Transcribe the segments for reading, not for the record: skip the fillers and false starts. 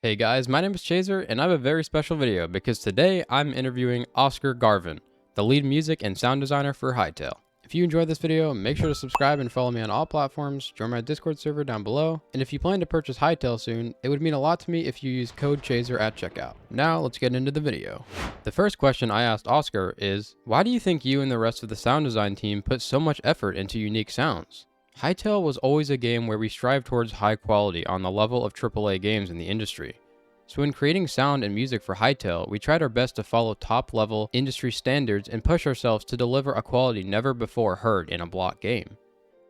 Hey guys, my name is Chayzur, and I have a very special video because today I'm interviewing Oscar Garvin, the lead music and sound designer for Hytale. If you enjoyed this video, make sure to subscribe and follow me on all platforms, join my Discord server down below, and if you plan to purchase Hytale soon, it would mean a lot to me if you use code Chayzur at checkout. Now let's get into the video. The first question I asked Oscar is, why do you think you and the rest of the sound design team put so much effort into unique sounds? Hytale was always a game where we strive towards high quality on the level of AAA games in the industry. So when creating sound and music for Hytale, we tried our best to follow top-level industry standards and push ourselves to deliver a quality never before heard in a block game.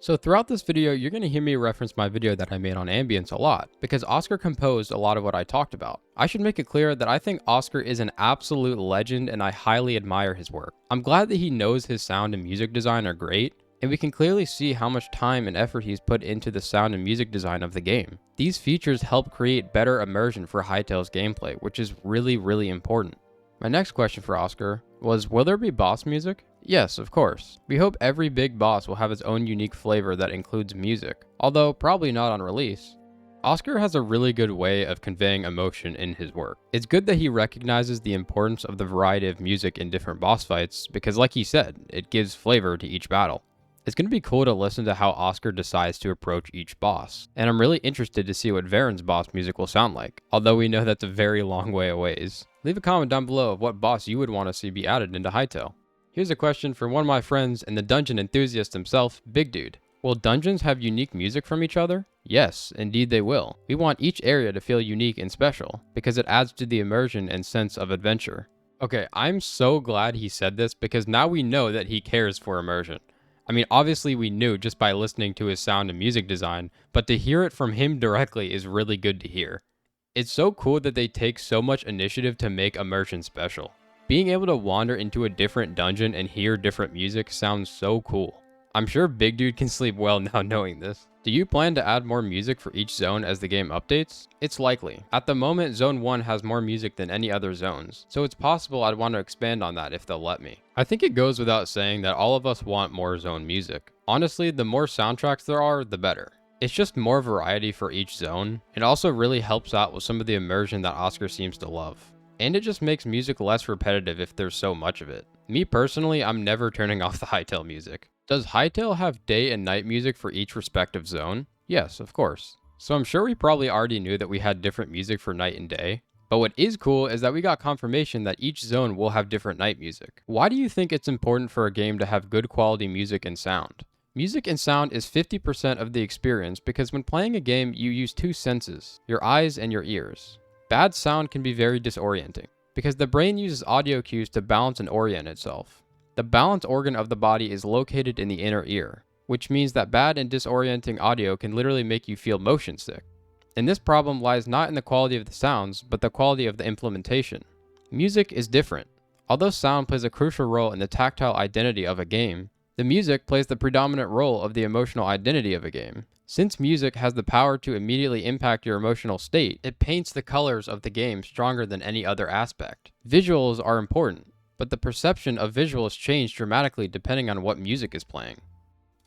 So throughout this video, you're going to hear me reference my video that I made on ambience a lot, because Oscar composed a lot of what I talked about. I should make it clear that I think Oscar is an absolute legend and I highly admire his work. I'm glad that he knows his sound and music design are great, and we can clearly see how much time and effort he's put into the sound and music design of the game. These features help create better immersion for Hytale's gameplay, which is really important. My next question for Oscar was, will there be boss music? Yes, of course. We hope every big boss will have its own unique flavor that includes music, although probably not on release. Oscar has a really good way of conveying emotion in his work. It's good that he recognizes the importance of the variety of music in different boss fights because, like he said, it gives flavor to each battle. It's going to be cool to listen to how Oscar decides to approach each boss, and I'm really interested to see what Varen's boss music will sound like, although we know that's a very long way away. Leave a comment down below of what boss you would want to see be added into Hytale. Here's a question from one of my friends and the dungeon enthusiast himself, Big Dude. Will dungeons have unique music from each other? Yes, indeed they will. We want each area to feel unique and special, because it adds to the immersion and sense of adventure. Okay, I'm so glad he said this because now we know that he cares for immersion. I mean, obviously we knew just by listening to his sound and music design, but to hear it from him directly is really good to hear. It's so cool that they take so much initiative to make immersion special. Being able to wander into a different dungeon and hear different music sounds so cool. I'm sure Big Dude can sleep well now knowing this. Do you plan to add more music for each zone as the game updates? It's likely. At the moment, Zone 1 has more music than any other zones, so it's possible I'd want to expand on that if they'll let me. I think it goes without saying that all of us want more zone music. Honestly, the more soundtracks there are, the better. It's just more variety for each zone. It also really helps out with some of the immersion that Oscar seems to love. And it just makes music less repetitive if there's so much of it. Me personally, I'm never turning off the Hytale music. Does Hytale have day and night music for each respective zone? Yes, of course. So I'm sure we probably already knew that we had different music for night and day. But what is cool is that we got confirmation that each zone will have different night music. Why do you think it's important for a game to have good quality music and sound? Music and sound is 50% of the experience because when playing a game, you use two senses, your eyes and your ears. Bad sound can be very disorienting because the brain uses audio cues to balance and orient itself. The balance organ of the body is located in the inner ear, which means that bad and disorienting audio can literally make you feel motion sick. And this problem lies not in the quality of the sounds, but the quality of the implementation. Music is different. Although sound plays a crucial role in the tactile identity of a game, the music plays the predominant role of the emotional identity of a game. Since music has the power to immediately impact your emotional state, it paints the colors of the game stronger than any other aspect. Visuals are important, but the perception of visuals change dramatically depending on what music is playing.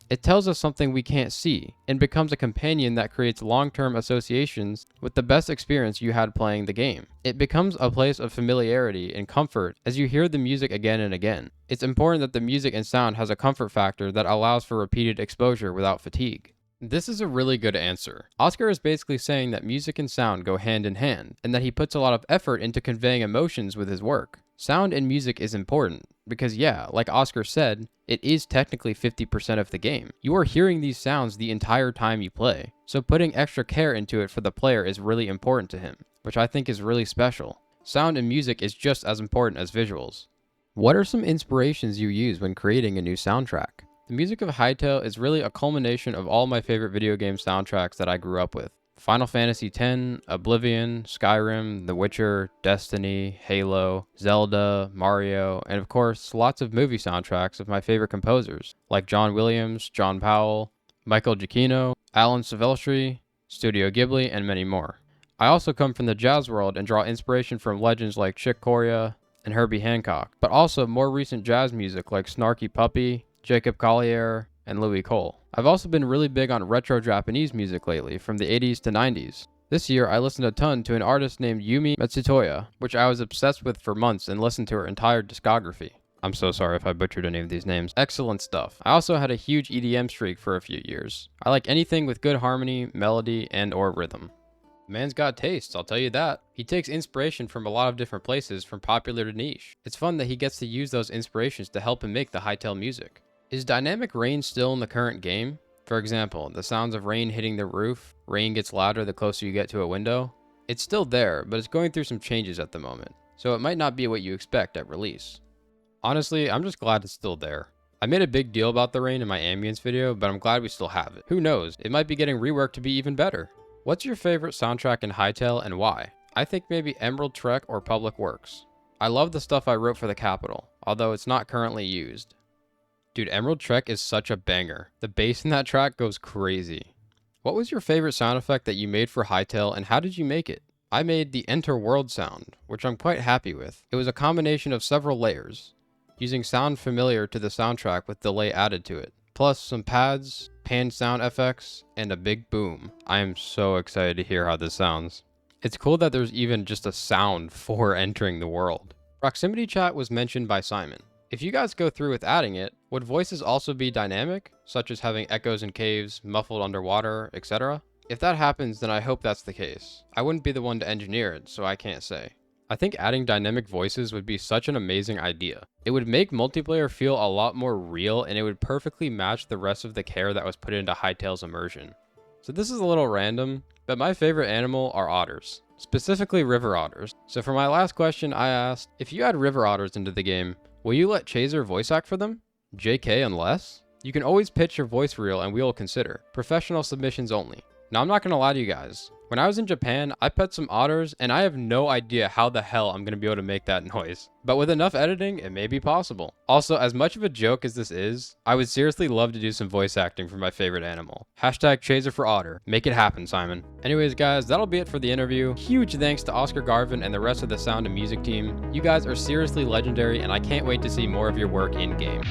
It tells us something we can't see, and becomes a companion that creates long-term associations with the best experience you had playing the game. It becomes a place of familiarity and comfort as you hear the music again and again. It's important that the music and sound has a comfort factor that allows for repeated exposure without fatigue. This is a really good answer. Oscar is basically saying that music and sound go hand in hand, and that he puts a lot of effort into conveying emotions with his work. Sound and music is important, because yeah, like Oscar said, it is technically 50% of the game. You are hearing these sounds the entire time you play, so putting extra care into it for the player is really important to him, which I think is really special. Sound and music is just as important as visuals. What are some inspirations you use when creating a new soundtrack? The music of Hytale is really a culmination of all my favorite video game soundtracks that I grew up with. Final Fantasy X, Oblivion, Skyrim, The Witcher, Destiny, Halo, Zelda, Mario, and of course, lots of movie soundtracks of my favorite composers, like John Williams, John Powell, Michael Giacchino, Alan Silvestri, Studio Ghibli, and many more. I also come from the jazz world and draw inspiration from legends like Chick Corea and Herbie Hancock, but also more recent jazz music like Snarky Puppy, Jacob Collier, and Louis Cole. I've also been really big on retro Japanese music lately, from the 80s to 90s. This year, I listened a ton to an artist named Yumi Matsutoya, which I was obsessed with for months and listened to her entire discography. I'm so sorry if I butchered any of these names. Excellent stuff. I also had a huge EDM streak for a few years. I like anything with good harmony, melody, and or rhythm. The man's got tastes, I'll tell you that. He takes inspiration from a lot of different places, from popular to niche. It's fun that he gets to use those inspirations to help him make the Hytale music. Is dynamic rain still in the current game? For example, the sounds of rain hitting the roof, rain gets louder the closer you get to a window. It's still there, but it's going through some changes at the moment, so it might not be what you expect at release. Honestly, I'm just glad it's still there. I made a big deal about the rain in my ambience video, but I'm glad we still have it. Who knows, it might be getting reworked to be even better. What's your favorite soundtrack in Hytale and why? I think maybe Emerald Trek or Public Works. I love the stuff I wrote for the Capitol, although it's not currently used. Dude, Emerald Trek is such a banger. The bass in that track goes crazy. What was your favorite sound effect that you made for Hytale and how did you make it? I made the Enter World sound, which I'm quite happy with. It was a combination of several layers, using sound familiar to the soundtrack with delay added to it, plus some pads, pan sound effects, and a big boom. I am so excited to hear how this sounds. It's cool that there's even just a sound for entering the world. Proximity chat was mentioned by Simon. If you guys go through with adding it, would voices also be dynamic, such as having echoes in caves, muffled underwater, etc.? If that happens, then I hope that's the case. I wouldn't be the one to engineer it, so I can't say. I think adding dynamic voices would be such an amazing idea. It would make multiplayer feel a lot more real, and it would perfectly match the rest of the care that was put into Hytale's immersion. So this is a little random, but my favorite animal are otters, specifically river otters. So for my last question, I asked, if you add river otters into the game, will you let Chayzur voice act for them? JK unless? You can always pitch your voice reel and we will consider. Professional submissions only. Now I'm not gonna lie to you guys. When I was in Japan, I pet some otters and I have no idea how the hell I'm gonna be able to make that noise. But with enough editing, it may be possible. Also, as much of a joke as this is, I would seriously love to do some voice acting for my favorite animal. Hashtag Chayzur for otter. Make it happen, Simon. Anyways, guys, that'll be it for the interview. Huge thanks to Oscar Garvin and the rest of the Sound and Music team. You guys are seriously legendary and I can't wait to see more of your work in game.